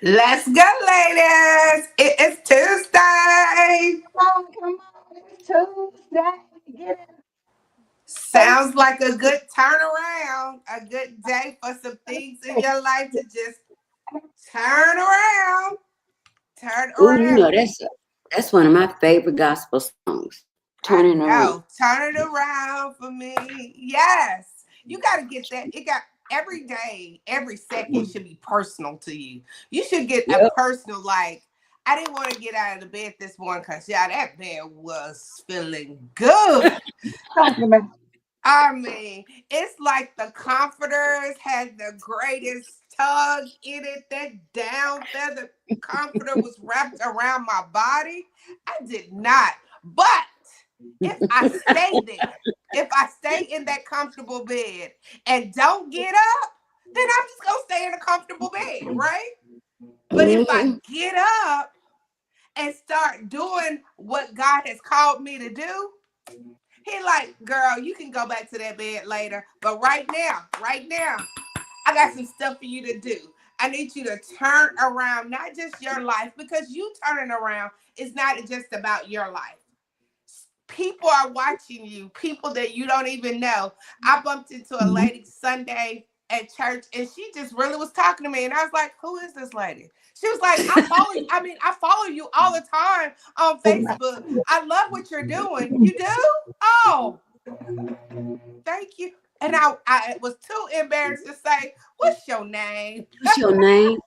Let's go, ladies. It is Tuesday. Come on, it's Tuesday. Get it. Sounds like a good turnaround, a good day for some things in your life to just turn around. Turn Oh, around. that's one of my favorite gospel songs. I Turning around. know. Turn it around for me. Yes. You got to get that. It got every day, every second should be personal to you. You should get a Yep. personal, like, I didn't want to get out of the bed this morning because, yeah, that bed was feeling good. Talking about I mean, it's like the comforters had the greatest tug in it. That down feather comforter was wrapped around my body. I did not. But if I stay there, if I stay in that comfortable bed and don't get up, then I'm just going to stay in a comfortable bed, right? But if I get up and start doing what God has called me to do, he like, girl, you can go back to that bed later. But right now, I got some stuff for you to do. I need you to turn around, not just your life, because you turning around is not just about your life. People are watching you, people that you don't even know. I bumped into a lady Sunday at church and she just really was talking to me. And I was like, who is this lady? She was like, I follow you. I mean, I follow you all the time on Facebook. I love what you're doing. You do? Oh, thank you. And I was too embarrassed to say, what's your name? What's your name?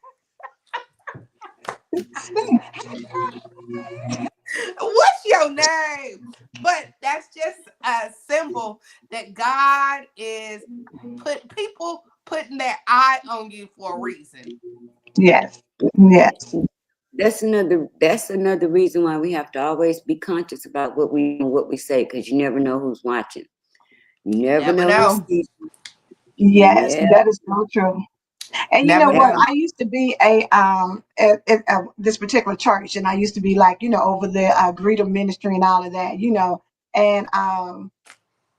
What's your name? But that's just a symbol that God is putting that eye on you for a reason. yes, yes, That's another reason why we have to always be conscious about what we say, because you never know who's watching. You never Never know who's know. seeing. yes. Yeah. That is so true. And you know Never what? know. I used to be at this particular church, and I used to be like over the greeter ministry and all of that, and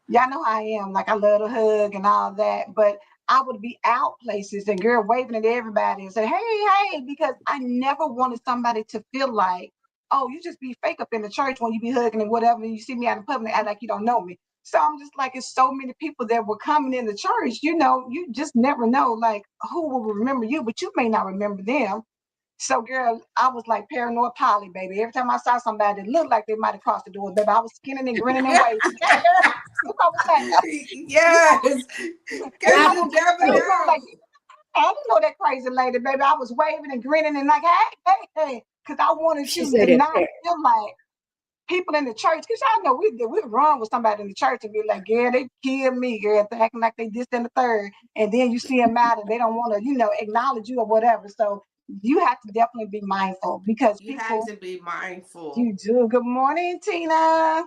y'all know how I am. Like I love to hug and all that, but I would be out places and girl waving at everybody and say, "Hey, hey," because I never wanted somebody to feel like, "Oh, you just be fake up in the church when you be hugging and whatever, and you see me out in public, act like you don't know me." So I'm just like, it's so many people that were coming in the church. You just never know, like who will remember you, but you may not remember them. So, girl, I was like paranoid Polly, baby. Every time I saw somebody that looked like they might have crossed the door, baby, I was skinning and grinning and waving. Hey, girl, you know what I'm saying? Yes, because I you was never like, know. I don't know that crazy lady, baby. I was waving and grinning and like, hey, hey, hey, because I wanted She you said to that. not feel like people in the church, because y'all know we run with somebody in the church and be like, girl, they killed me, girl, acting like they this and the third. And then you see them out and they don't want to, acknowledge you or whatever. So you have to definitely be mindful because You have people, to be mindful. you do. Good morning, Tina.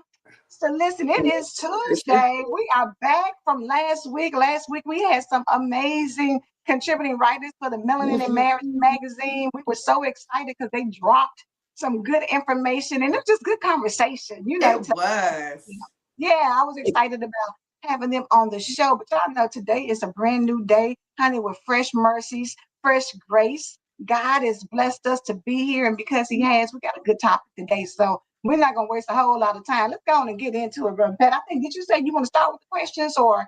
So listen, it is Tuesday. We are back from last week. Last week we had some amazing contributing writers for the Melanin and Marriage magazine. We were so excited because they dropped some good information and it was just good conversation, It was. yeah, I was excited about having them on the show. But y'all know today is a brand new day, honey, with fresh mercies, fresh grace. God has blessed us to be here, and because He has, we got a good topic today. So we're not gonna waste a whole lot of time. Let's go on and get into it, Brother Pat. I think, did you say you want to start with the questions, or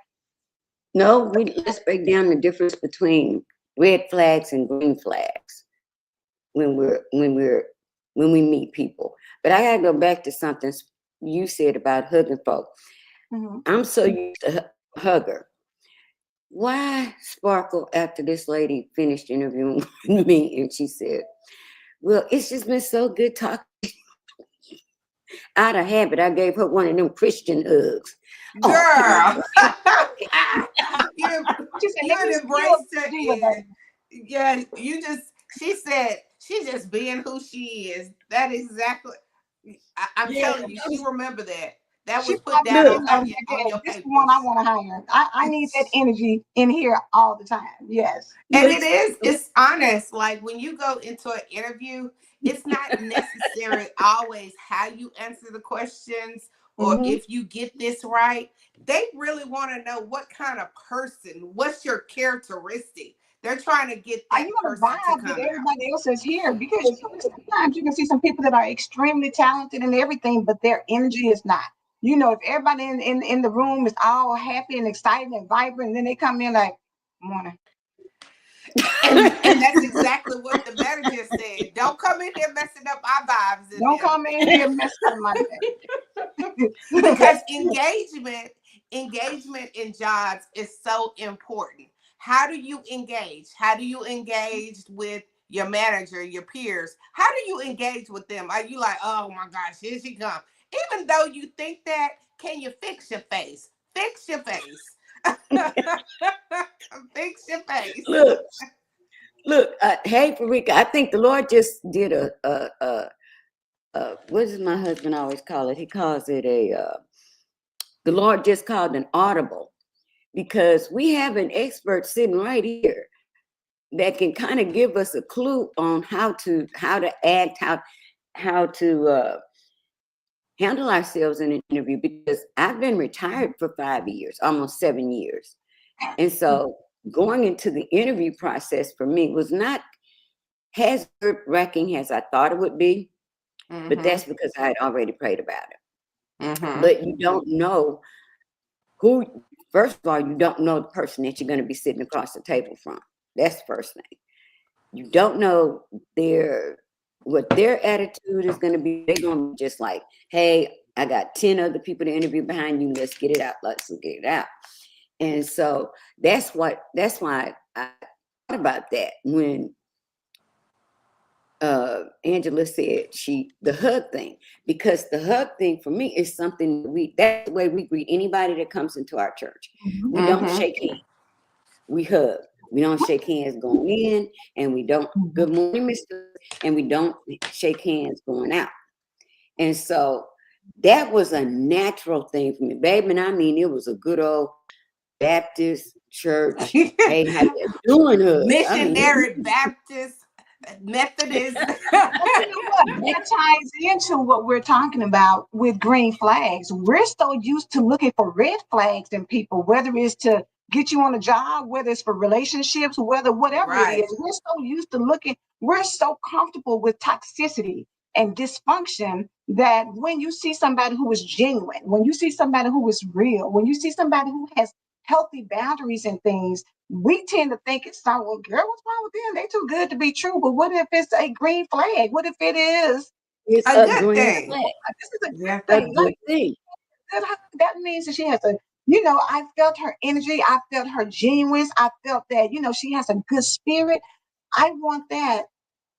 No, let's break down the difference between red flags and green flags when we meet people. But I gotta go back to something you said about hugging folk. Mhm. I'm so used to hug her. Why sparkle after this lady finished interviewing me and she said, well, it's just been so good talking. Out of habit, I gave her one of them Christian hugs. Oh, come on. Girl. you she said, you let me spill embraced it, the tea with and yeah, you just she said she's just being who she is. That exactly. I'm Yeah, telling you, she remember that. That She was put probably down look, said, on yeah, your this is the one I papers. want to hire. I need that energy in here all the time. Yes. And look. it's honest. Like when you go into an interview, it's not necessary always how you answer the questions or Mm-hmm. if you get this right. They really want to know what kind of person, what's your characteristic. They're trying to get Are you that going to person to vibe that come out. everybody else is here? Because sometimes you can see some people that are extremely talented and everything, but their energy is not. If everybody in the room is all happy and excited and vibrant, and then they come in like, morning. And that's exactly what the manager said. Don't come in here messing up our vibes in Don't here. come in here messing up my day. Because engagement in jobs is so important. How do you engage? How do you engage with your manager, your peers? How do you engage with them? Are you like, oh my gosh, here she comes? Even though you think that, can you fix your face? Fix your face. Fix your face. look, look. Hey, Farika, I think the Lord just did a what does my husband always call it? He calls it the Lord just called an audible, because we have an expert sitting right here that can kind of give us a clue on how to act, how to handle ourselves in an interview, because I've been retired for 5 years, almost 7 years. And so going into the interview process for me was not as nerve wracking as I thought it would be, but Mm-hmm. that's because I had already prayed about it. Mm-hmm. But you don't know who, first of all, you don't know the person that you're going to be sitting across the table from. That's the first thing. You don't know what their attitude is going to be. They're going to be just like, hey, I got 10 other people to interview behind you. Let's get it out. Let's get it out. And so that's why I thought about that when Angela said the hug thing, because the hug thing for me is something that's the way we greet anybody that comes into our church. Mhm. We don't Mm-hmm. shake hands, we hug. We don't shake hands going in, and we don't good morning, Mr. And we don't shake hands going out. And so that was a natural thing for me, baby. And I mean, it was a good old Baptist church. Hey, how you doing, hug? I mean, Missionary Baptist, Methodist. But you know what? That ties into what we're talking about with green flags. We're so used to looking for red flags in people, whether it's to get you on a job, whether it's for relationships, whatever it Right. is. We're so used to looking, we're so comfortable with toxicity and dysfunction that when you see somebody who is genuine, when you see somebody who is real, when you see somebody who has healthy boundaries and things, we tend to think it's so, well, girl, what's wrong with them? They too good to be true. But what if it's a green flag? What if it is, it's A a good green thing. flag, this is a Yeah. good a thing? Like good thing. that means that she has I felt her energy. I felt her genuineness. I felt that, she has a good spirit. I want that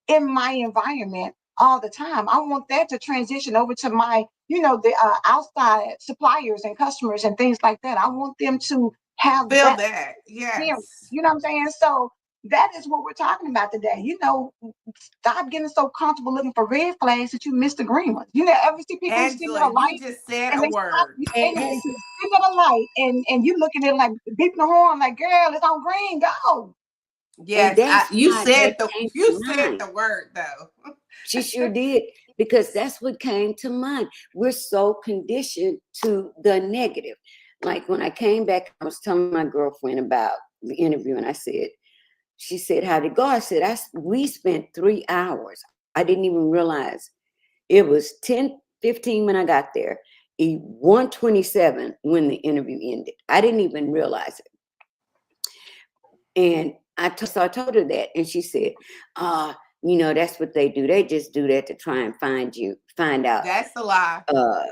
in my environment all the time. I want that to transition over to my, the outside suppliers and customers and things like that. I want them to have Feel that that. experience. Yes. You know what I'm saying? So that is what we're talking about today. Stop getting so comfortable looking for red flags that you miss the green ones. Ever see people who sit Angela, at a you light just said and a they stop, word. they And sit at a light and you looking at it like beeping the horn, like, girl, it's on green, go. Yes, that's why that came you to said mind. the word though. She sure did, because that's what came to mind. We're so conditioned to the negative. Like when I came back, I was telling my girlfriend about the interview, and I said, she said, how'd it go? I said, we spent 3 hours. I didn't even realize it was 10:15 when I got there, 1:27 when the interview ended. I didn't even realize it. And so I told her that, and she said, that's what they do. They just do that to try and find out That's a lie. uh,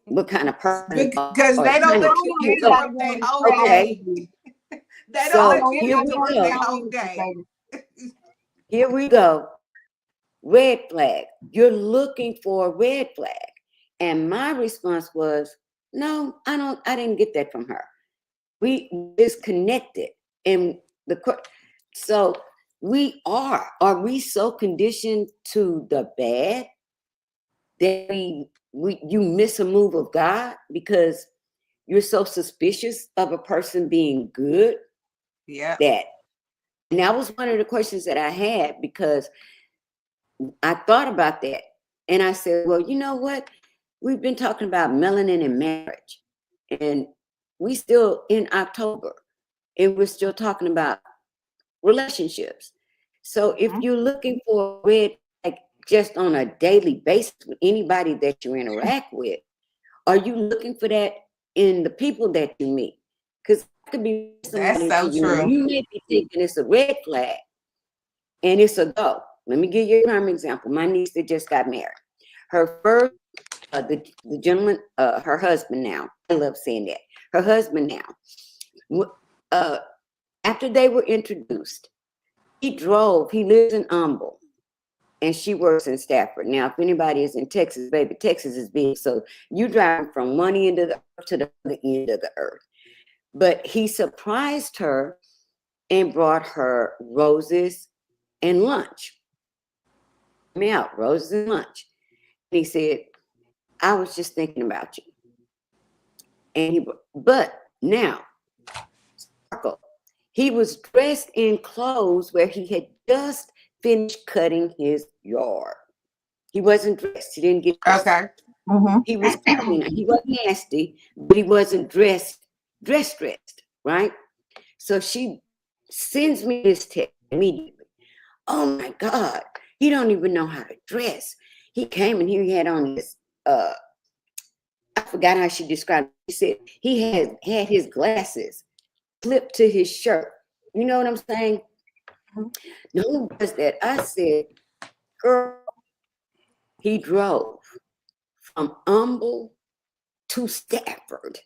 what kind of person you are, Because or they don't trying to let trick you you I up. interrupt their want to whole Okay, day. say, They I don't don't so let know you here anybody we interrupt working their go. at whole home, day. baby. Here we go. Red flag. You're looking for a red flag. And my response was, no, I didn't get that from her. We disconnected. And so are we so conditioned to the bad that you miss a move of God because you're so suspicious of a person being good? Yeah. And that was one of the questions that I had, because I thought about that, and I said, well, you know what? We've been talking about melanin and marriage, and we still in October, and we're still talking about relationships. So if you're looking for a red flag just on a daily basis with anybody that you interact with, are you looking for that in the people that you meet? Because I could be That's somebody to so you, and true. you may be thinking it's a red flag, and it's a go. Let me give you a prime example. My niece that just got married. Her first, the gentleman, her husband now. I love saying that. Her husband now. Uh, After they were introduced, he drove. He lives in Humble, and she works in Stafford. Now, if anybody is in Texas, baby, Texas is big. So you driving from one end of the earth to the other end of the earth. But he surprised her and brought her roses and lunch. Me out, roses and lunch. And he said, I was just thinking about you. But now, Sparkle, he was dressed in clothes where he had just finished cutting his yard. He wasn't dressed. He didn't get dressed. Okay. He was clean. He wasn't nasty, but he wasn't dressed, right? So she sends me this text immediately. Oh my God, he don't even know how to dress. He came and he had on this I forgot how she described it. She said he had his glasses clipped to his shirt. You know what I'm saying? No one does that. I said, girl, he drove from Humble to Stafford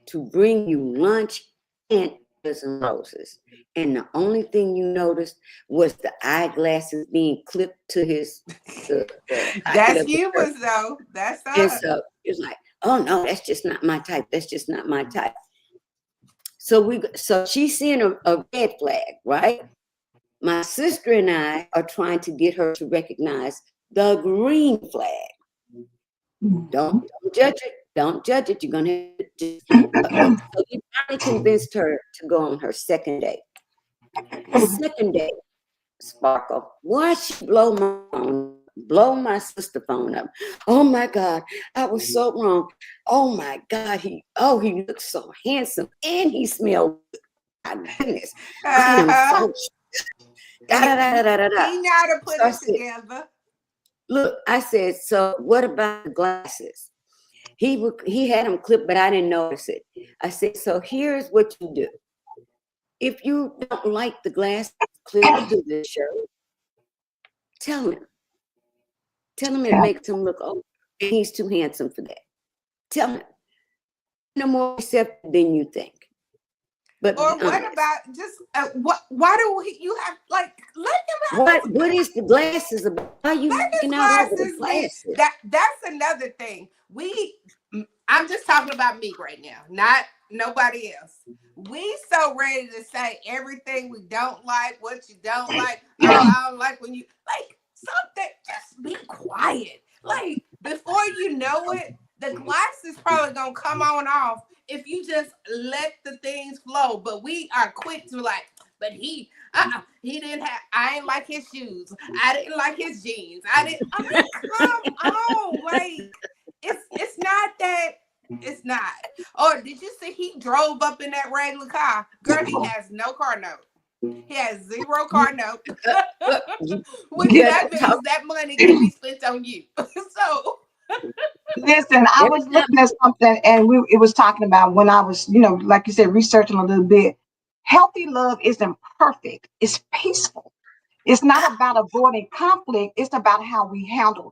to bring you lunch and dozen roses. And the only thing you noticed was the eyeglasses being clipped to the pocket That's of his shirt. humans though. That's And us. so it's like, oh no, that's just not my type. That's just not my type. So she's seeing a red flag, right? My sister and I are trying to get her to recognize the green flag. Don't judge it. Don't judge it. You're gonna have to so we finally convinced her to go on her second date. The second date, Sparkle. Why she blow my sister phone up? Oh my God, I was so wrong. Oh my God, he looks so handsome and he smelled good. My goodness, I am Uh-huh. so da da da da da da. He know how to put So I it said, together. look, I said, so what about the glasses? He had them clipped, but I didn't notice it. I said, so here's what you do. If you don't like the glasses clipped to the shirt, tell him. Tell him it makes him look old, and he's too handsome for that. Tell him. No more receptive than you think. But be Or what honest. about just what? Why do you have like let him have his What is the glasses about? Why are you let looking his out over the glasses be glasses? that's another thing. I'm just talking about me right now, not nobody else. We so ready to say everything we don't like, what you don't like. Oh, I don't like when you like something. Just be quiet. Like before you know it, the glass is probably gonna come on off if you just let the things flow. But we are quick to like, but he didn't have. I ain't like his shoes. I didn't like his jeans. I didn't. I'm like, come on, like it's not that. It's not. Or did you see he drove up in that regular car? Girl, he has no car note. He has zero You, car note. you Which better that talk. means that money can be spent on you. So Listen, I Every was time. looking at something and it was talking about when I was, like you said, researching a little bit. Healthy love isn't perfect, it's peaceful. It's not about avoiding conflict, it's about how we handle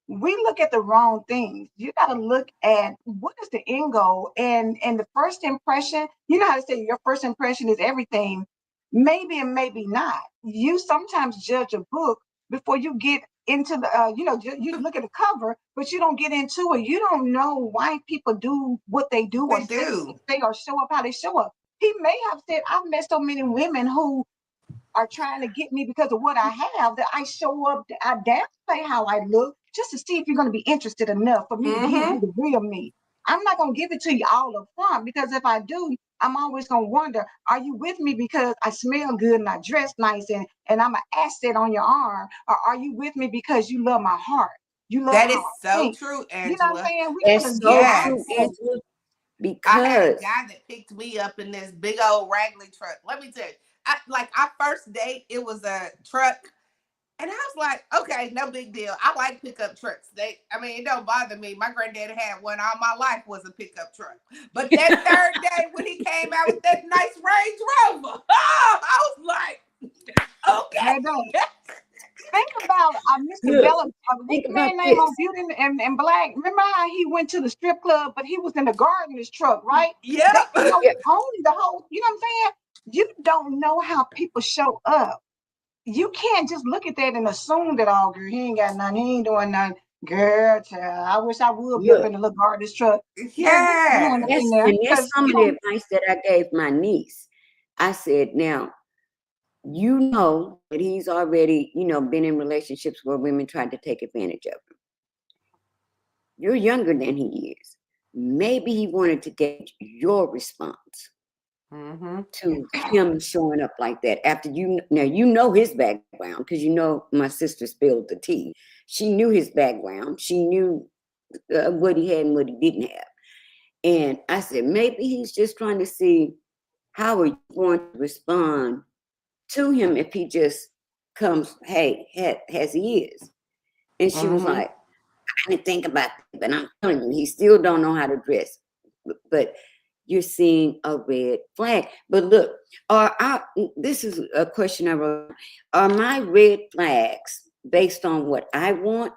it. We look at the wrong things. You got to look at what is the end goal, and the first impression. You know how to say your first impression is everything. Maybe and maybe not. You sometimes judge a book before you get into the. You look at the cover, but you don't get into it. You don't know why people do what they do or they say what do. they say or show up how they show up. He may have said, "I've met so many women who are trying to get me because of what I have that I show up, I downplay how I look just to see if you're going to be interested enough for me to give Mm-hmm. you the real me. I'm not going to give it to you all up front because if I do, I'm always going to wonder, are you with me because I smell good and I dress nice and I'm an asset on your arm? Or are you with me because you love my heart? You love That how is I so think. true, You know what I'm Angela. saying? We got That's to so look out true, Yes. for Angela. I had a Because guy that picked me up in this big old Wrangler truck. Let me tell you, our first date, it was a truck. And I was like, okay, no big deal. I like pickup trucks. It don't bother me. My granddaddy had one all my life was a pickup truck. But that third day when he came out with that nice Range Rover, I was like, that. okay. Think about Mr. look, Bella. What's think the about man name on this. Beauty and Black? Remember how he went to the strip club, but he was in the gardener's truck, right? They, Yep. Yeah, own the whole. You know what I'm saying? You don't know how people show up. You can't just look at that and assume that all girl, he ain't got nothing, he ain't doing nothing. Girl, child, I wish I would be up look, in the little gardener's truck. Girl, you ain't doing up Yes. in there that's because some of the advice that I gave my niece. I said, now you know that he's already, been in relationships where women tried to take advantage of him. You're younger than he is. Maybe he wanted to gauge your response Mm-hmm. to him showing up like that after you know his background because my sister spilled the tea. She knew his background. She knew what he had and what he didn't have. And I said, maybe he's just trying to see how are you going to respond to him if he just comes, hey, as he is. And she was Mm-hmm. like, I didn't think about that, but I'm telling you, he still don't know how to dress. But you're seeing a red flag. But look, this is a question I wrote. Are my red flags based on what I want?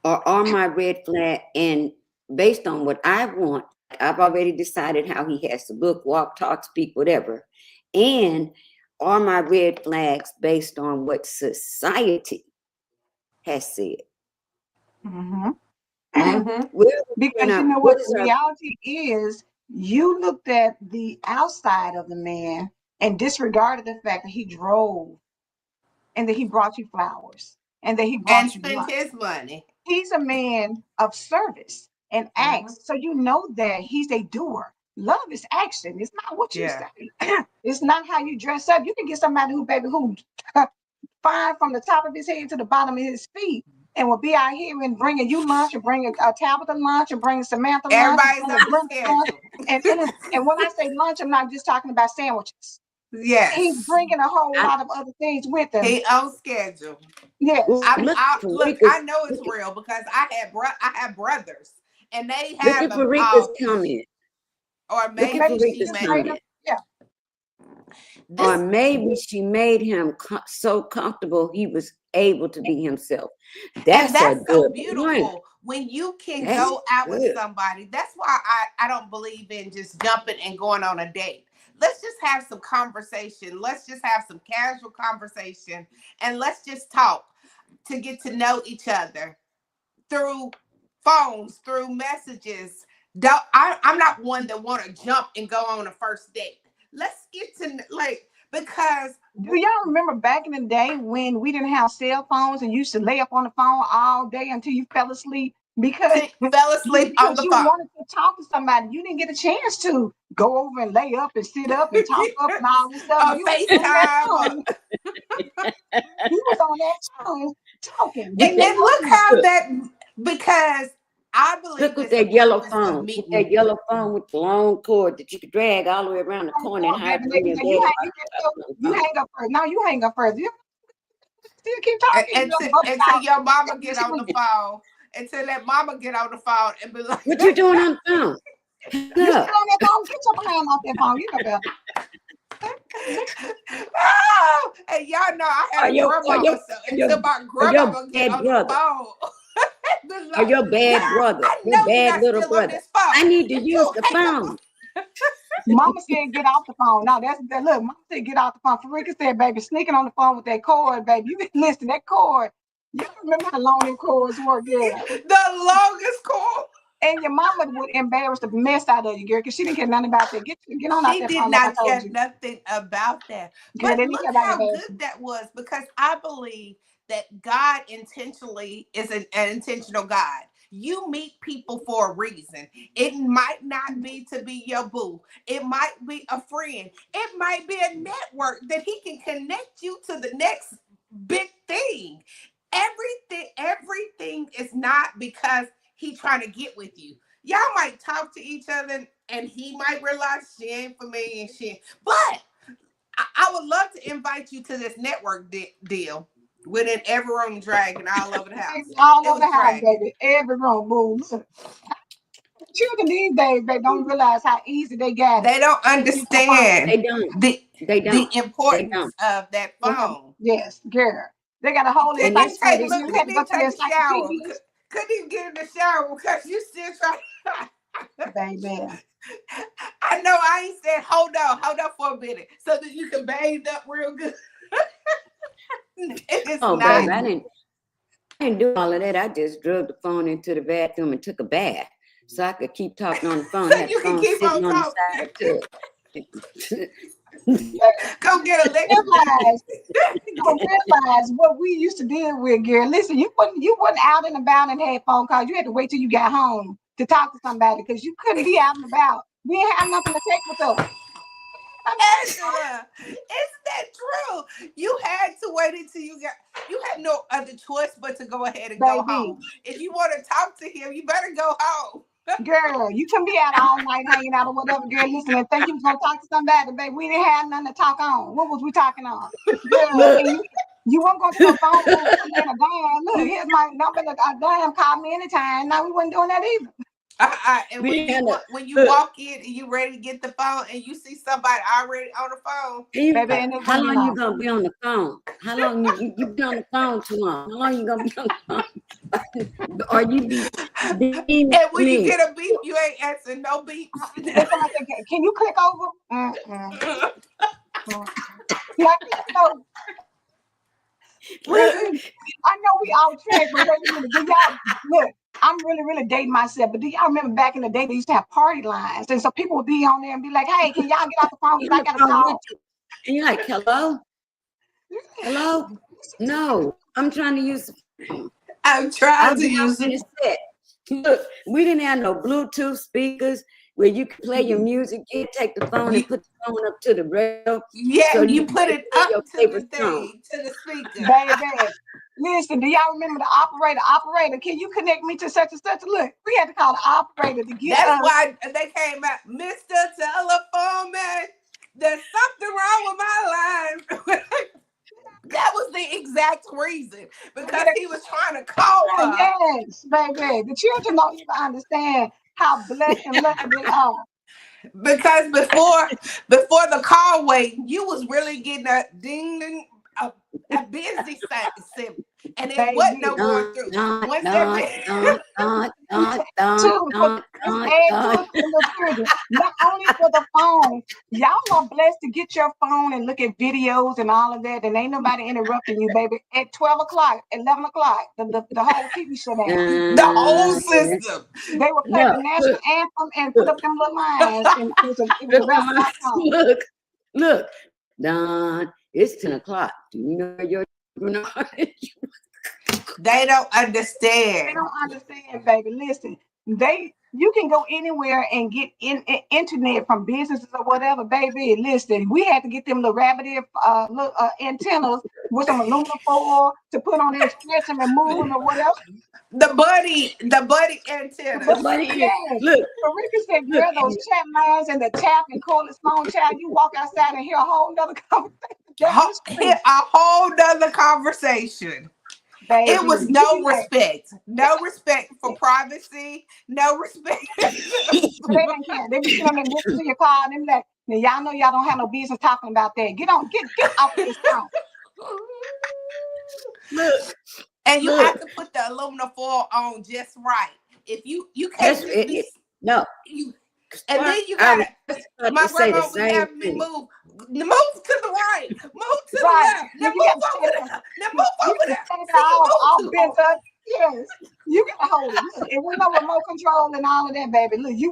Or are my red flag and based on what I want? I've already decided how he has to look, walk, talk, speak, whatever. And are my red flags based on what society has said? mm-hmm. Mm-hmm. Because you know What what is the our reality is, you looked at the outside of the man and disregarded the fact that he drove and that he brought you flowers and that he And brought you spent lunch. his money. He's a man of service and Mm-hmm. acts. So you know that he's a doer. Love is action. It's not what you Yeah. say. It's not how you dress up. You can get somebody who fine from the top of his head to the bottom of his feet and will be out here and bringing you lunch and bringing Tabitha lunch and bringing Samantha lunch and Everybody's bringing on Brenda lunch. schedule. And when I say lunch, I'm not just talking about sandwiches. He's Yes. bringing a whole I, lot of other things with him. He on schedule. Yes. I for look. Rika's I know it's real because I have brothers, and they look have at them Rika's all. comment. Or Look Or at maybe maybe she she Rika's just made made him. comment. Yeah. Or this. maybe she made him so comfortable he was able to be himself. And That's a that's so good one. beautiful when you can That's go out with good. somebody. That's why I don't believe in just jumping and going on a date. Let's just have some conversation. Let's just have some casual conversation and let's just talk to get to know each other through phones, through messages. I'm not one that want to jump and go on a first date. Let's get to because Do y'all remember back in the day when we didn't have cell phones and you used to lay up on the phone all day until you fell asleep because she fell asleep on the you phone. wanted to talk to somebody. You didn't get a chance to go over and lay up and sit up and talk up and all this stuff. Or You was on that FaceTime. phone. You was on that phone talking. You We And think, didn't look know how look, that because I Look believe with it's the that yellow purpose of phone, with me. that yellow phone with the long cord that you could drag all the way around the corner and Oh, hide baby, from your daddy while you talking on you the phone. hang up first. No, you hang up first. You still keep talking. You just bust Until out. your mama get on the phone. Until that mama get on the phone and be like, What you doing on the phone? You Look, still on that phone? Get your behind off that phone. You know better. oh, and y'all know I had or a your or grandmama, your so or your until my or your grandmama get bad on the brother phone, be or like, your girl, bad brother, I your know you're bad not little still on brother. this phone. I need to If use you the hang up phone. Mama said get off the phone. No, that's that. Look, Mama said get off the phone. Farika said, baby, sneaking on the phone with that cord, baby. You listen, that cord. You remember how long them cords were, girl? the longest call. And your mama would embarrass the mess out of you, girl, because she didn't care nothing about that. Get on out She that did phone, like I not told care you. nothing about that. Girl, But they didn't look care about how good embarrassing. that was, because I believe that God intentionally is an intentional God. You meet people for a reason. It might not be to be your boo. It might be a friend. It might be a network that he can connect you to the next big thing. Everything is not because he trying to get with you. Y'all might talk to each other and he might realize she ain't for me and shit. But I would love to invite you to this network deal within every room dragging all over the house. All It over was the house, dragging. baby. Every room, boo. Look, children these days, they don't realize how easy they got it They don't to get your phone. understand They don't. the They the don't. They importance don't. of that phone. Yes, girl. They got a whole And Couldn't even that's what take encyclopedia. it's. look, You had couldn't to go even to the take a shower. encyclopedias, Couldn't even get in the shower because you still trying. baby. I know I ain't said hold on for a minute so that you can bathe up real good. It's Oh, not. baby, Baby. I didn't do all of that. I just drug the phone into the bathroom and took a bath so I could keep talking on the phone. So Had the you can phone keep sitting on on the talking. side of the tub. Go get a legendary. Realize, you don't realize what we used to deal with, girl. Listen, you wasn't out and about and had phone calls. You had to wait till you got home to talk to somebody because you couldn't be out and about. We ain't have nothing to take with us. I Angela, isn't that true? You had to wait until you had no other choice but to go ahead and go baby, home. If you want to talk to him, you better go home. girl, you couldn't be out all night hanging out or whatever, girl. Listen, and think you was gonna talk to somebody, baby. We didn't have nothing to talk on. What was we talking on? Girl, Look, and you weren't going to no phone booth putting in a dime. Look, here's my number. A dime, call me anytime. No, we wasn't doing that either. And we when didn't have no. when you Look, walk in and you ready to get the phone and you see somebody already on the phone, and you Baby, like, and it how wasn't long you enough. gonna be on the phone? How long you be on the phone too long? How long you gonna be on the phone? Or you be beaming and at when you me? get a beep, you ain't answering no beeps. They somebody say, can you click over? Mm-mm, mm-mm. Can I click over? Baby, I know we all track, but wait a minute. Do y'all look? I'm really dating myself, but do y'all remember back in the day they used to have party lines, and so people would be on there and be like, "Hey, can y'all get off the phone On because I the got to phone with talk." you, and you're like, hello, hello. No, I'm trying to use the phone. I'm trying I'll to be use off in it. a sec. Look, we didn't have no Bluetooth speakers where you could play your music. You take the phone You, and put the phone up to the radio yeah, so you you can put play it up your to the favorite song. thing, to the speaker. Baby, listen, do y'all remember the operator? Operator, can you connect me to such and such? Look, we had to call the operator to get That's us. why they came out, Mr. Telephone Man. There's something wrong with my line. That was the exact reason because he was trying to call her. Yes, baby. The children don't even understand how blessed and lucky they are. Because before the call wait, you was really getting a ding ding a busy sim, and it wasn't no Baby. going Dun, through. dun, Once that dun, bit, dun, dun, dun, dun, Too, for dun, let's dun, add to dun. it for the little children. Not only for the phone, y'all are blessed to get your phone and look at videos and all of that, and ain't nobody interrupting you, baby. At 12 o'clock, 11 o'clock, the whole TV shut down. the whole Dun. system. They would play the No, national look, anthem and put look, up them little lines, and it was a look, wrap about song. look, look, Don, it's 10 o'clock. Do you know where your children are? They don't They understand don't understand, baby. Listen, you can go anywhere and get internet from businesses or whatever, baby. Listen, we had to get them little rabbit ear little, antennas with some aluminum foil to put on there, stretch them and move them or whatever. The buddy But The antennas. money is, yes, look, Rika said, look, girl, those chat lines and the tap and cordless phone chat, you walk outside and hear a whole nother conversation down the Hit street. a whole nother conversation. It Baby, was you be no like, respect. No respect for privacy. No respect. but they didn't care. They be sitting there listening to your call and they be like, now y'all know y'all don't have no business talking about that. Get off of this phone. look, And you look. have to put the aluminum foil on just right. If you can't That's just be it. No, you, and then you I gotta. was just about My to say the grandma would same have me thing. move to the right, move to the Right. left, now Now you got move to over stand there. there, now move You over got to there. stand there See, you all move too bent hard. up. Yes. You got to hold it. Look, it wasn't no remote control and all of that, baby. Look, you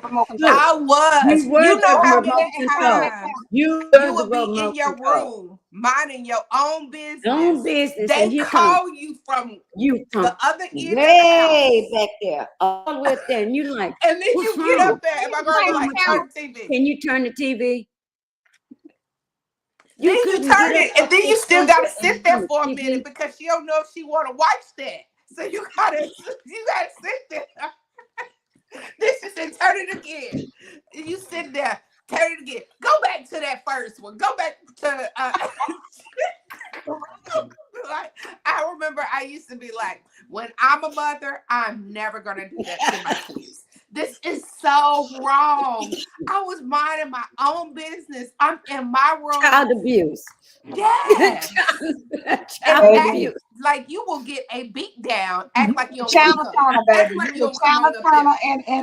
remote Look, control. I was. you were You know the Go how over there many remote and turn that control. times down. You you were the would be in remote your control. room minding your own Own business. business, and They here comes call you from you the from other end of the way house. back there, all the way up there, and you're like, And then "What's you get up wrong? there, and You my can grandma turn What's the wrong like, with you? channel. turn the TV. Can you turn the TV? Then You you couldn't get turn up it, off and then you that still sofa gotta and sit there turn the for a minute TV. because she don't know if she want to watch that. So you gotta sit there. This is it. Turn it again. You sit there. Turn it again. Go back to that first one. Go back to like I remember I used to be like, when I'm a mother, I'm never gonna do that to my kids. This is so wrong. I was minding my own business. I'm in my room. Child abuse. Yeah. And Child act Baby. abuse. like you will get a beat down. You Act like you the don't want to channel come. turner, Act baby. like You you the don't come channel on up there. turner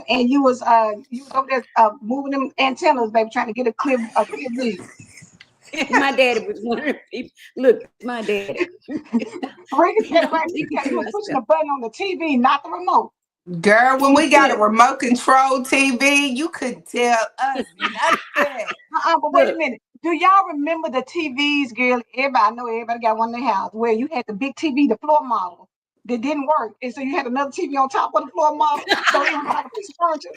and you was over there moving them antennas, baby, trying to get a clear view. My daddy was one of the people. Look, my daddy. Rika said I'm right, she thinking said to you was pushing myself, the button on the TV, not the remote. Girl, when we got a look, remote control TV, you couldn't tell us nothing. But wait a look, minute. Do y'all remember the TVs, girl? Everybody, I know everybody got one in their house where you had the big TV, the floor model that didn't work. And so you had another TV on top of the floor model. So it was like a piece of furniture.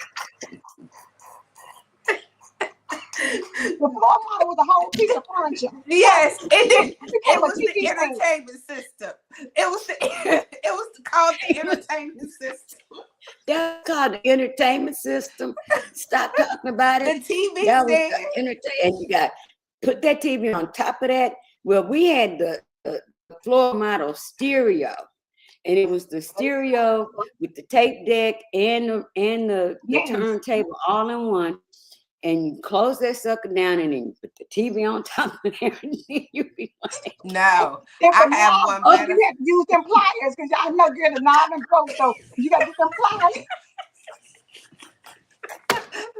The floor model was a whole piece of furniture. So Yes, it did. it became It a was the TV stand. entertainment system. It was the it was called the entertainment system. that's called the entertainment system. Stop talking about it. The TV That was stand. the entertainment. And you got put that TV on top of that. Well, we had the floor model stereo, and it was the stereo with the tape deck and the Yes. turntable all in one. And you close that sucker down, and then you put the TV on top of there, and then you be like, No, And for I have knobs, one "Oh, you better. had to use them pliers because y'all know, girl, the knob and broke. So you got to get them pliers.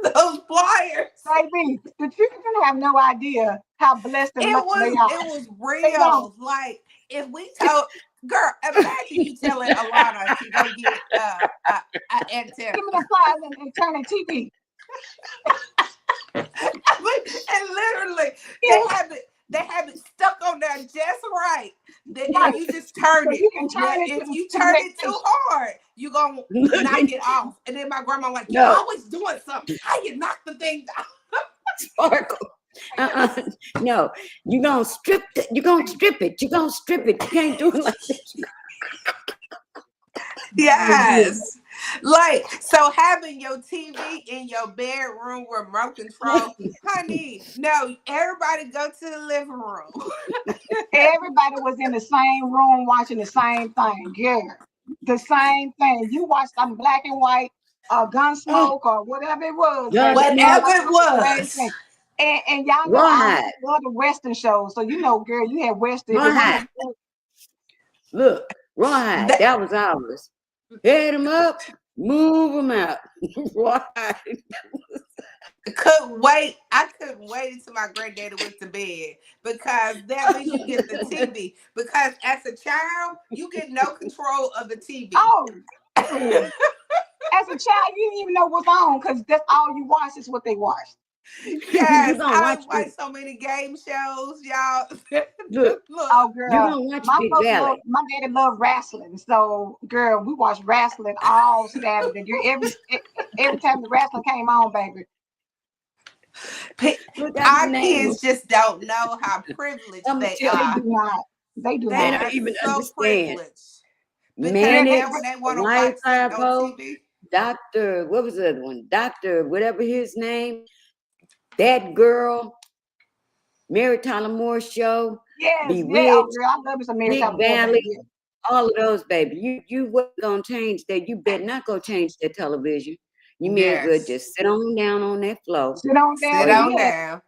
Those flyers. Baby, the children have no idea how blessed and lucky they are. It was They don't. real. Like if we told girl, imagine you telling Alana to go get a antenna. Give me the pliers and turn the TV. And literally Yeah, they have it stuck on there just right. And right. you just turn So it. you can Now turn it if you to the turn next it too station. hard, you gonna look knock at it off. And then my grandma like, you no always doing something. How you knock the thing down? sparkle." Uh-uh. No, you gonna strip it. You gonna strip it. You gonna strip it. You can't do it like this. Yes. Like, so having your TV in your bedroom remote control, honey, no, everybody go to the living room. Everybody was in the same room watching the same thing. Yeah, the same thing. You watched some black and white, Oh, Gunsmoke or whatever it was, Gun baby. Whatever smoke, Everybody it watched the same was. thing. And y'all know I rawhide, love the Western shows. So you know, girl, you had Western. If it rawhide. wasn't no Look, rawhide. That That was ours. Head them up, move them out. Rawhide. couldn't wait. I couldn't wait until my granddaddy went to bed because that means you get the TV. Because as a child, you get no control of the TV. oh, girl. As a child, you didn't even know what's on because that's all you watch is what they watch. You Yes, gonna I watch watch so many game shows, y'all. look. Look, Oh, You girl. gonna watch Big Valley. My daddy loved wrestling. So, girl, we watched wrestling all Saturday. Girl, every time the wrestling came on, baby. Forgot the Our name. kids just don't know how privileged I'm gonna they tell They are. do you, not. They do They they not. don't are even so understand. privileged because Yeah, they now Mannix, when they want to Life watch something on Five-O, TV, Doctor, what was the other one? Doctor, whatever his name, that girl, Mary Tyler Moore Show, yes, yeah. Oh, Bewitched, girl, I love me some Mary Big Tyler Moore, baby. Valley, Yeah. all of those, baby. You wasn't gonna change that. You better not go change that television. You may as well yes, just sit on down on that floor. Sit on sit down Or and you be on happy. down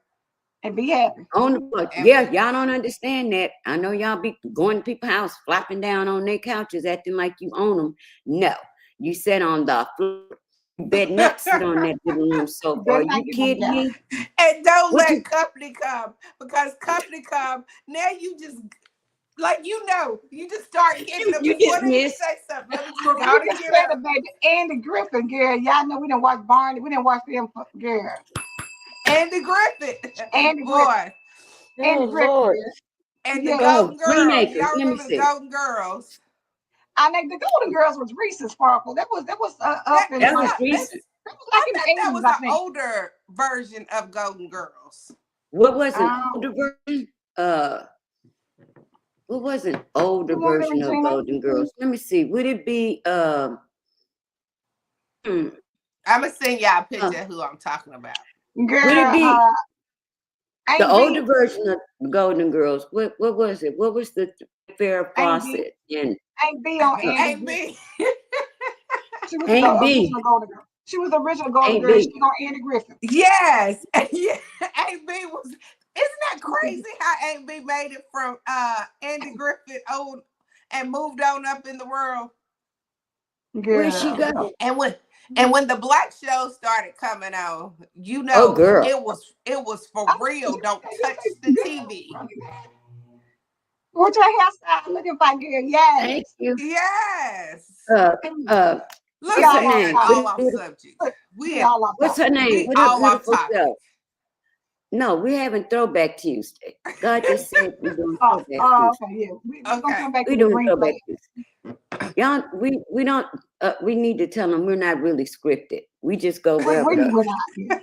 And be happy. on the floor. and Yeah, y'all don't understand that. I know y'all be going to people's house, flopping down on their couches, acting like you own them. No, you sit on the floor. You better not sit on that living room sofa. Better Are not you get on kidding down. me? and don't What you let company come because company come now. You just like you just start hitting them you before they even dismiss? say something. Let me just But go we on and just get said up. it, baby. Andy Griffin, girl. Y'all know we didn't watch Barney. We didn't watch them, girl. Andy Griffith, Andy Griffin. boy, Oh Andy Griffin, Lord. girl. and the Yes. Oh, Golden Green Girls. Acres. Y'all Let me remember the see. Golden Girls? I think the Golden Girls was Reese's Sparkle. That was That up in That it's was not. like recent. that was like I in the thought that eighties, was I an think. older version of Golden Girls. What was an Um, older version? Uh, what was an older you know, version of Regina. Golden Girls? Let me see. Would it be hmm, I'm gonna send y'all a uh, picture of who I'm talking about. would it Girl, be the ain't older B, version of Golden Girls? What was it? What was the Farrah ain't B, Fawcett and ain't B on uh, Andy Ain't Griffin. me. She was the Ain't B? original Golden Girl. She was the original Golden Ain't Girl. She B? on Andy Griffin. Yes. Yeah. Ain't B was. Isn't that crazy how Ain't B made it from Andy Griffith old and moved on up in the world? Where'd she Girl. go? And when the black shows started coming on, Oh, girl. it was for I real. Don't touch the TV. girl. What's your hairstyle looking for, girl? Thank Yes. you. Yes. Uh, uh, We Look what's her at all off here, name? topic. With all off beautiful, subject. Look, we We all off what's topic. her name? we With her all off beautiful topic. self. No, we having Throwback Tuesday. God just said we're doing Throwback Oh, Tuesday. okay, yeah. We're gonna Okay. come back We're to the doing green Throwback flag. Tuesday. Y'all, we don't. We need to tell them we're not really scripted. We just go wherever the. We're not. Yeah.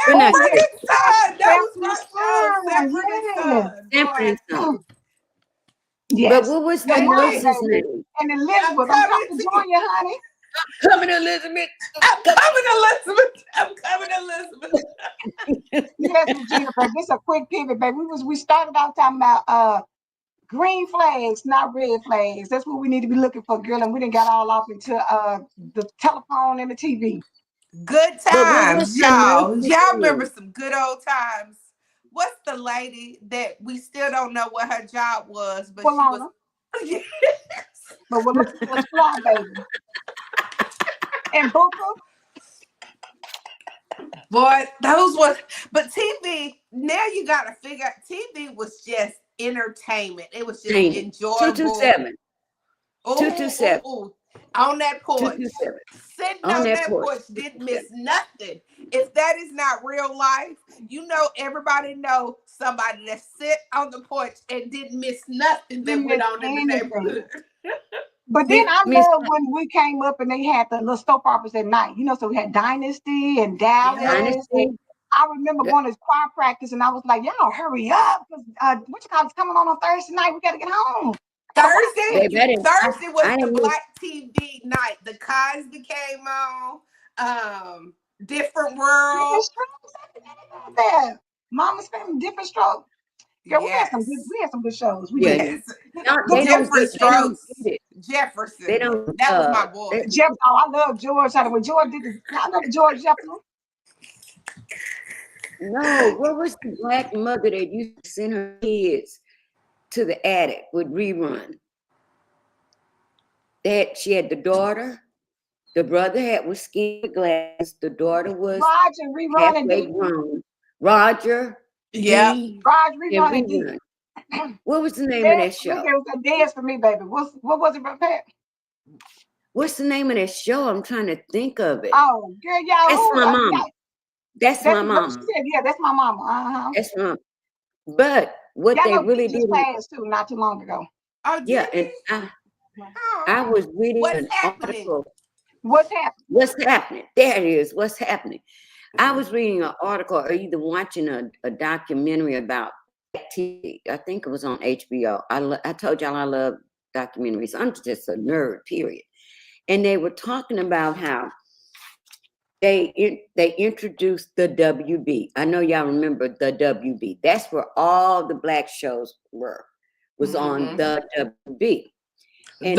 We're not Oh, Sanford yeah. and Son. That was Sanford my and show. Son. Sanford and Yes. Son. Sanford Boy, and Son. Yes. But what was the Good ain't morning, me. nurse's baby. name? And I'm Elizabeth, I'm coming coming to to you. join you, honey. Coming, Elizabeth. I'm coming, Elizabeth. I'm coming, Elizabeth. Yes, Regina, baby. This is a quick pivot, baby. We started out talking about green flags, not red flags. That's what we need to be looking for, girl. And we didn't got all off into the telephone and the TV. Good But what was times, the y'all. nurse's Y'all remember name? some good old times. What's the lady that we still don't know what her job was, but she was Walona, but Walona was fly, baby. And Booker, boy, those was but TV, now you gotta figure out TV was just entertainment. It was just Name. enjoyable. 227. Oh, oh, 227. oh. On that porch. 227. Sitting On on that that porch. porch didn't miss 227. nothing. If that is not real life, everybody know somebody that sit on the porch and didn't miss nothing that didn't went miss on in the anything. neighborhood. But then I Miss love when we came up and they had the little soap operas at night. So we had Dynasty and Yeah. Dallas. And Dynasty. I remember going to choir practice and I was like, y'all hurry up. Because what you call it's coming on Thursday night. We got to get home. I gotta watch Thursday, it. Baby, I didn't. Thursday was I the didn't miss. black TV night. The Cosby came on. Different World. Different strokes. I forgot about that. Mama's Family, Different Strokes. Girl, Yes. we had some good shows. We Yeah, did. Yes. Good they don't Different get. They don't Strokes. get it. They Jefferson. don't. That was my boy. Jeff, oh, I love George. When George did the, I love George Jefferson. No. What was the black mother that used to send her kids to the attic with rerun? That she had the daughter. The brother was skin with glasses. The daughter was Roger rerun and halfway D. grown. Roger, Yep. D, Roger and rerun and D. rerun. What was the name of Dance that for me, show? it was a dance for me, baby. What was it, Pat? What's the name of that show? I'm trying to think of it. Oh, girl, y'all, That's who? my mama. That's That's my what she mama. said. Yeah, that's my mama. That's my. But what Y'all they know D really did, just passed too, not too long ago. Oh, yeah, did and he? I Oh. was reading What's an happening? article. What's happening? What's happening? There it is. What's happening? I was reading an article or either watching a documentary about TV. I think it was on HBO. I told y'all I love documentaries. I'm just a nerd, period. And they were talking about how they introduced the WB. I know y'all remember the WB. That's where all the black shows was on the WB. And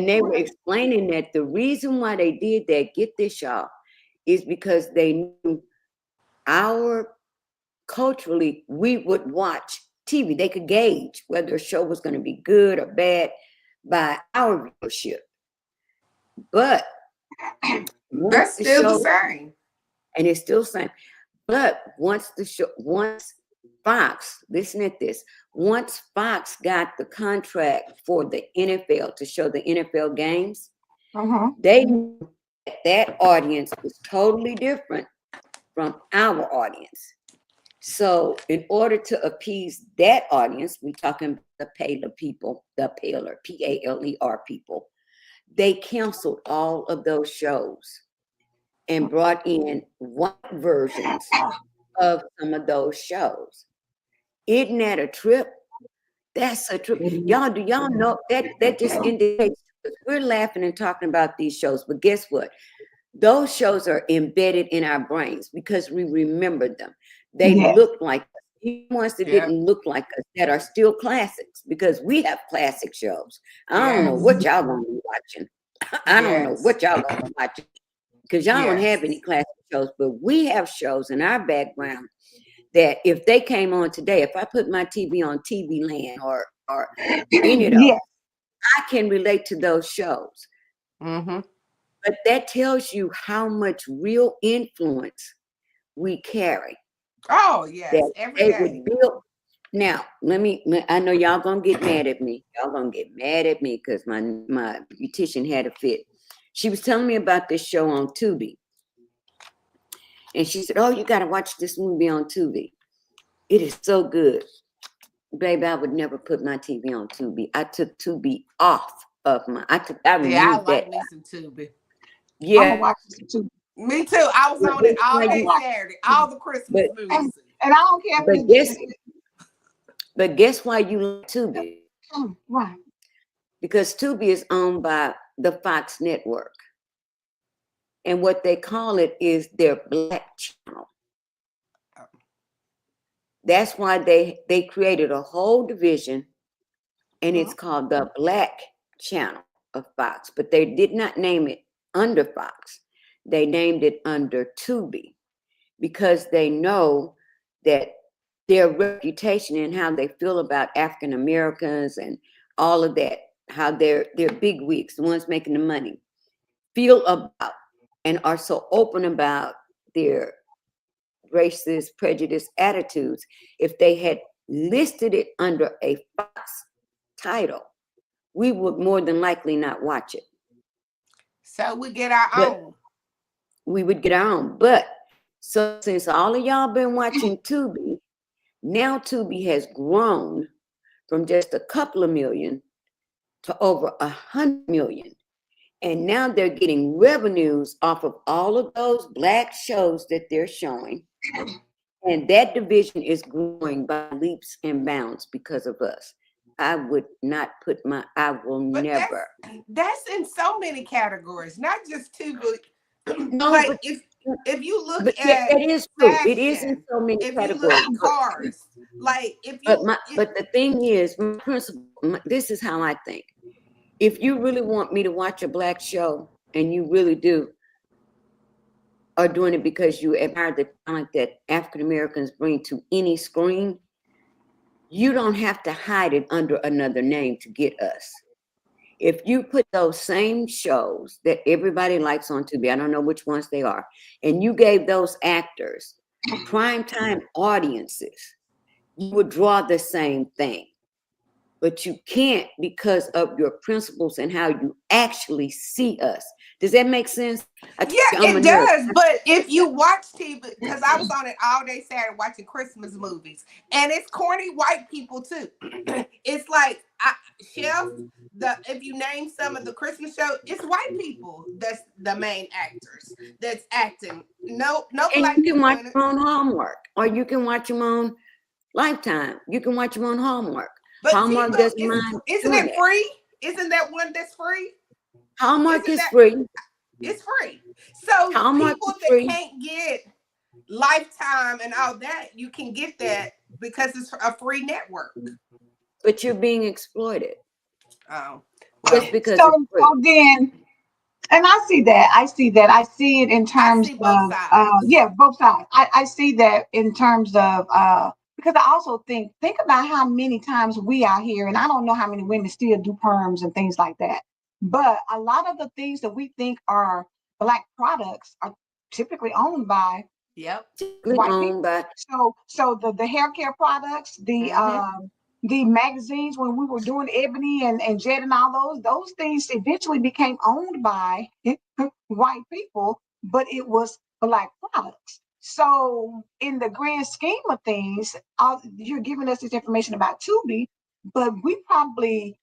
they were explaining that the reason why they did that, get this y'all, is because they knew our culturally we would watch TV. They could gauge whether a show was going to be good or bad by our viewership. But that's still the same. And it's still the same. But once Fox, listen at this, once Fox got the contract for the NFL to show the NFL games, they knew that audience was totally different from our audience. So in order to appease that audience, we talking about the paler people, the paler, P-A-L-E-R people, they canceled all of those shows and brought in white versions of some of those shows. Isn't that a trip? That's a trip. Y'all, do y'all know that just indicates we're laughing and talking about these shows, but guess what? Those shows are embedded in our brains because we remember them. They look like us. Even ones that didn't look like us that are still classics because we have classic shows. I don't know what y'all gonna be watching. I don't know what y'all gonna be watching because y'all don't have any classic shows, but we have shows in our background that if they came on today, if I put my TV on TV Land or any of those, I can relate to those shows. But that tells you how much real influence we carry. Oh, yes, every day. Now, I know y'all gonna get mad at me. Y'all gonna get mad at me because my beautician had a fit. She was telling me about this show on Tubi. And she said, oh, you got to watch this movie on Tubi. It is so good. Baby, I would never put my TV on Tubi. I took Tubi off of I like me some Tubi. Yeah. I'm watch some Tubi. Me too. I was on it all day Saturday, all the Christmas movies. And I don't care. But guess why you like Tubi? Why? Because Tubi is owned by the Fox network. And what they call it is their black channel. That's why they created a whole division, and it's called the Black Channel of Fox. But they did not name it under Fox. They named it under Tubi because they know that their reputation and how they feel about African Americans and all of that, how they're big wigs, the ones making the money, feel about and are so open about their racist, prejudiced attitudes. If they had listed it under a Fox title, we would more than likely not watch it. So we get our own. We would get our own. But so since all of y'all been watching Tubi, now Tubi has grown from just a couple of million to over 100 million. And now they're getting revenues off of all of those black shows that they're showing. And that division is growing by leaps and bounds because of us. I would not put never. That's in so many categories, not just Tubi. No, like if you look at it is true. Fashion, it is in so many categories. You look at cars, like if you. But the thing is, my principle. This is how I think. If you really want me to watch a black show, and you really are doing it because you admire the talent that African Americans bring to any screen, you don't have to hide it under another name to get us. If you put those same shows that everybody likes on Tubi, I don't know which ones they are, and you gave those actors primetime audiences, you would draw the same thing. But you can't because of your principles and how you actually see us. Does that make sense? It does. But if you watch TV, because I was on it all day Saturday watching Christmas movies, and it's corny white people too. It's like Chef, if you name some of the Christmas shows, it's white people that's the main actors that's acting. No And black you can people watch in it. them on Hallmark, or you can watch them on Lifetime. You can watch them on Hallmark. But Hallmark T-Book doesn't mind isn't doing it that. free? Isn't that one that's free? Hallmark Isn't is that free. it's free? So Hallmark people is that free, can't get Lifetime and all that, you can get that because it's a free network. but you're being exploited Oh, just well, because it's So, free. then, and I see that. I see that. I see it in I terms see both of, sides. yeah, both sides. I see that in terms of, because I also think about how many times we out here, and I don't know how many women still do perms and things like that. But a lot of the things that we think are black products are typically owned by Yep. Typically white owned people. by So the hair care products, Mm-hmm. the magazines when we were doing Ebony and Jet and all those things eventually became owned by white people, but it was black products. So in the grand scheme of things, you're giving us this information about Tubi, but we probably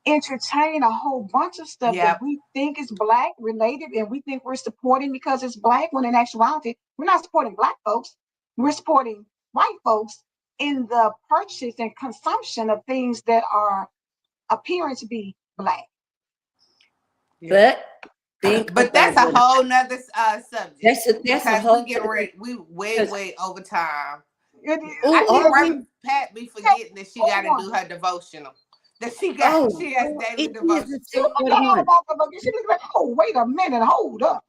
entertain a whole bunch of stuff that Yep. we think is black related and we think we're supporting because it's black, when in actuality we're not supporting black folks, we're supporting white folks in the purchase and consumption of things that are appearing to be black. Yeah. but think But that's about a what whole nother subject that's a because we whole getting ready. We because way over time. oh I think are we Reverend Pat be forgetting that she got to do her devotional. That oh she has daily it is devotion. a 6:41. She looks like, oh, wait a minute, hold up.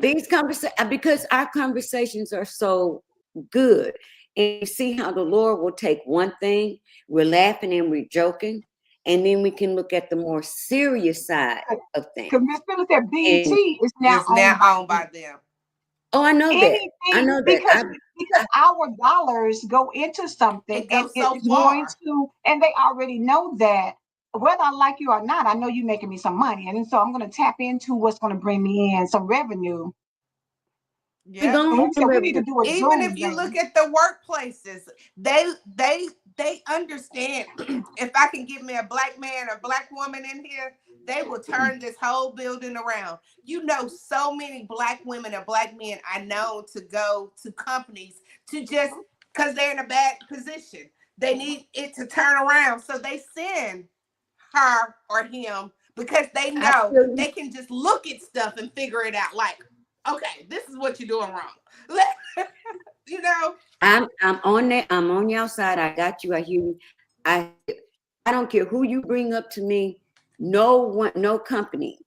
These conversations, because our conversations are so good, and you see how the Lord will take one thing, we're laughing and we're joking, and then we can look at the more serious side of things. Because Miss Phillips said BET And is now It's now owned by owned by them. oh, I know that. I anything, know that. because our dollars go into something It and goes it so is going far. to, and they already know that whether I like you or not, I know you making me some money, and so I'm going to tap into what's going to bring me in some revenue. we're Yep. And going we to said we need to revenue. do a Even if Zoom, you baby. look at the workplaces, they understand. If I can get me a black man or black woman in here, they will turn this whole building around. You know, so many black women and black men I know to go to companies to just because they're in a bad position. They need it to turn around. So they send her or him because they I know feel you. they can just look at stuff and figure it out. Like, okay, this is what you're doing wrong. You know, I'm on that. I'm on your side. I got you. I hear you. I I don't care who you bring up to me. No one, no company.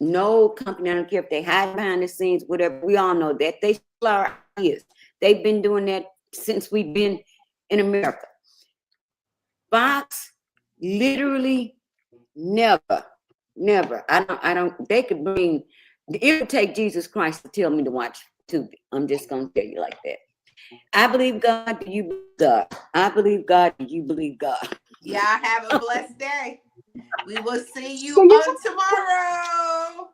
No company, I don't care if they hide behind the scenes, whatever. We all know that they steal our ideas. They've been doing that since we've been in America. Fox, literally, never, never. I don't. They could bring. It would take Jesus Christ to tell me to watch Tubi. I'm just gonna tell you like that. I believe God. Do you believe God? I believe God. Do you believe God? y'all have a blessed day. We will see you So you on tomorrow.